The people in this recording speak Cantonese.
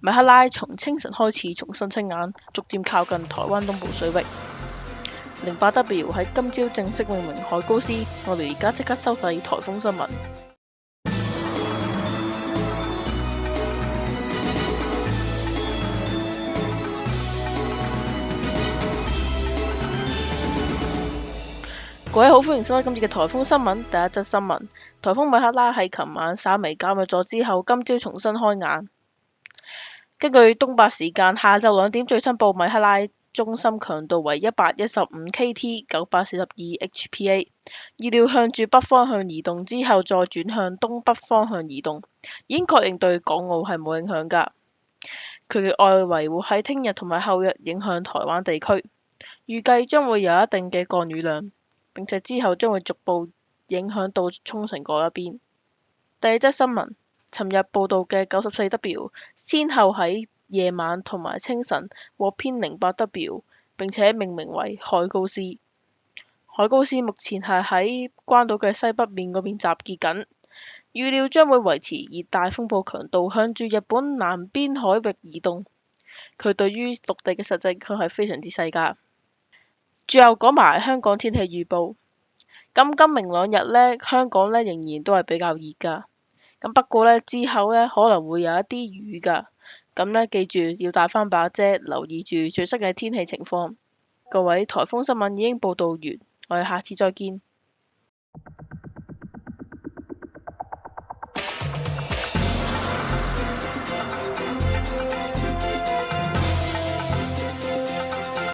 米克拉從清晨開始重新清眼，逐漸靠近台灣東部水域。08W 喺今朝正式命名海高斯。我哋而家即刻收睇颱風新聞。各位好，歡迎收睇今次嘅颱風新聞。第一則新聞：颱風米克拉喺琴晚稍微減弱咗之後，今朝重新開眼。根據東北時間下晝2點最新報，米克拉中心強度為115 kT 942 HPA， 預料向住北方向移動之後再轉向東北方向移動，已經確認對港澳係冇影響㗎。佢嘅外圍會喺聽日同埋後日影響台灣地區，預計將會有一定嘅降雨量，並且之後將會逐步影響到沖繩嗰一邊。第二則新聞：尋日報道嘅 94W 先後喺夜晚同埋清晨獲編 08W， 並且命名為海高斯。海高斯目前係喺關島嘅西北面嗰邊集結緊，預料將會維持熱帶風暴強度，向住日本南邊海域移動。佢對於陸地嘅實際影響係非常之細㗎。最後講埋香港天氣預報。今明兩日呢，香港呢仍然都係比較熱㗎。不過呢，之後呢可能會有一啲雨㗎。咁呢，記住要帶返把遮，留意住最新嘅天氣情況。各位，颱風新聞已經報道完，我哋下次再見。